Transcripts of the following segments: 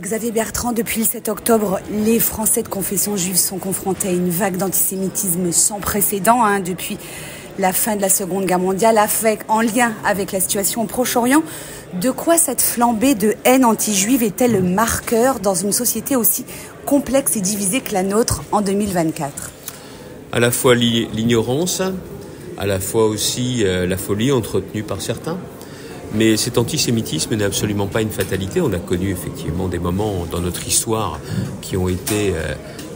Xavier Bertrand, depuis le 7 octobre, les Français de confession juive sont confrontés à une vague d'antisémitisme sans précédent depuis la fin de la Seconde Guerre mondiale, en lien avec la situation au Proche-Orient. De quoi cette flambée de haine anti-juive est-elle le marqueur dans une société aussi complexe et divisée que la nôtre en 2024 ? À la fois l'ignorance, à la fois aussi la folie entretenue par certains. Mais cet antisémitisme n'est absolument pas une fatalité. On a connu effectivement des moments dans notre histoire qui ont été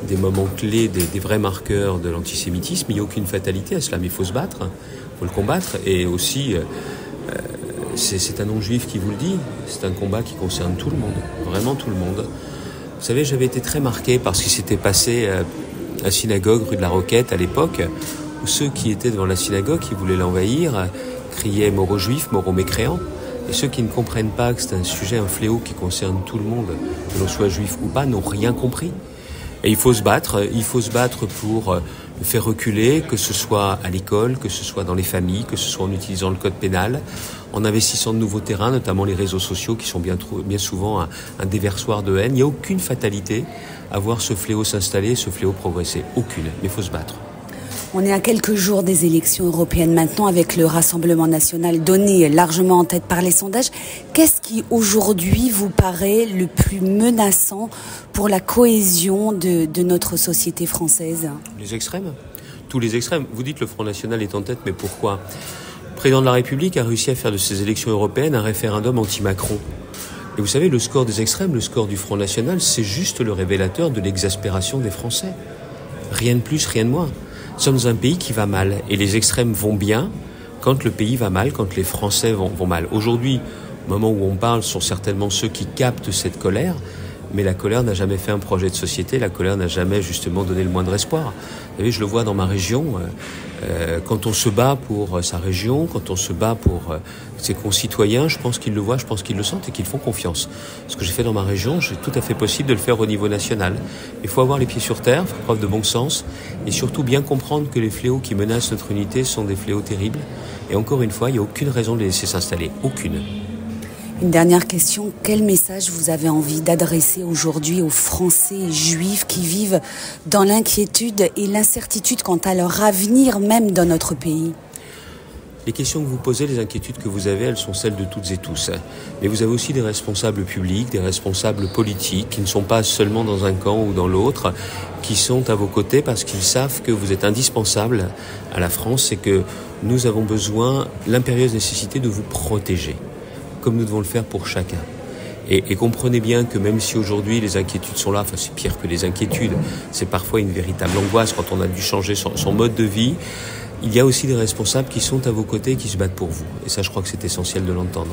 des moments clés, des vrais marqueurs de l'antisémitisme. Il n'y a aucune fatalité à cela, mais il faut se battre, il faut le combattre. Et aussi, c'est un non-juif qui vous le dit, c'est un combat qui concerne tout le monde, vraiment tout le monde. Vous savez, j'avais été très marqué par ce qui s'était passé à la synagogue rue de la Roquette à l'époque, où ceux qui étaient devant la synagogue, qui voulaient l'envahir, criaient mort aux juifs, mort aux mécréants. Et ceux qui ne comprennent pas que c'est un sujet, un fléau qui concerne tout le monde, que l'on soit juif ou pas, n'ont rien compris. Et il faut se battre pour le faire reculer, que ce soit à l'école, que ce soit dans les familles, que ce soit en utilisant le code pénal, en investissant de nouveaux terrains, notamment les réseaux sociaux qui sont bien souvent un déversoir de haine. Il n'y a aucune fatalité à voir ce fléau s'installer, ce fléau progresser. Aucune, mais il faut se battre. On est à quelques jours des élections européennes maintenant, avec le Rassemblement national donné largement en tête par les sondages. Qu'est-ce qui aujourd'hui vous paraît le plus menaçant pour la cohésion de notre société française ? Les extrêmes, tous les extrêmes. Vous dites le Front National est en tête, mais pourquoi ? Le président de la République a réussi à faire de ces élections européennes un référendum anti-Macron. Et vous savez, le score des extrêmes, le score du Front National, c'est juste le révélateur de l'exaspération des Français. Rien de plus, rien de moins. Nous sommes dans un pays qui va mal et les extrêmes vont bien quand le pays va mal, quand les Français vont mal. Aujourd'hui, au moment où on parle, sont certainement ceux qui captent cette colère, mais la colère n'a jamais fait un projet de société, la colère n'a jamais justement donné le moindre espoir. Vous savez, je le vois dans ma région, quand on se bat pour sa région, quand on se bat pour ses concitoyens, je pense qu'ils le voient, je pense qu'ils le sentent et qu'ils font confiance. Ce que j'ai fait dans ma région, c'est tout à fait possible de le faire au niveau national. Il faut avoir les pieds sur terre, faire preuve de bon sens et surtout bien comprendre que les fléaux qui menacent notre unité sont des fléaux terribles. Et encore une fois, il n'y a aucune raison de les laisser s'installer. Aucune. Une dernière question, quel message vous avez envie d'adresser aujourd'hui aux Français juifs qui vivent dans l'inquiétude et l'incertitude quant à leur avenir même dans notre pays ? Les questions que vous posez, les inquiétudes que vous avez, elles sont celles de toutes et tous. Mais vous avez aussi des responsables publics, des responsables politiques qui ne sont pas seulement dans un camp ou dans l'autre, qui sont à vos côtés parce qu'ils savent que vous êtes indispensable à la France et que nous avons besoin, l'impérieuse nécessité de vous protéger, comme nous devons le faire pour chacun. Et comprenez bien que même si aujourd'hui les inquiétudes sont là, enfin c'est pire que les inquiétudes, c'est parfois une véritable angoisse quand on a dû changer son mode de vie, il y a aussi des responsables qui sont à vos côtés et qui se battent pour vous. Et ça, je crois que c'est essentiel de l'entendre.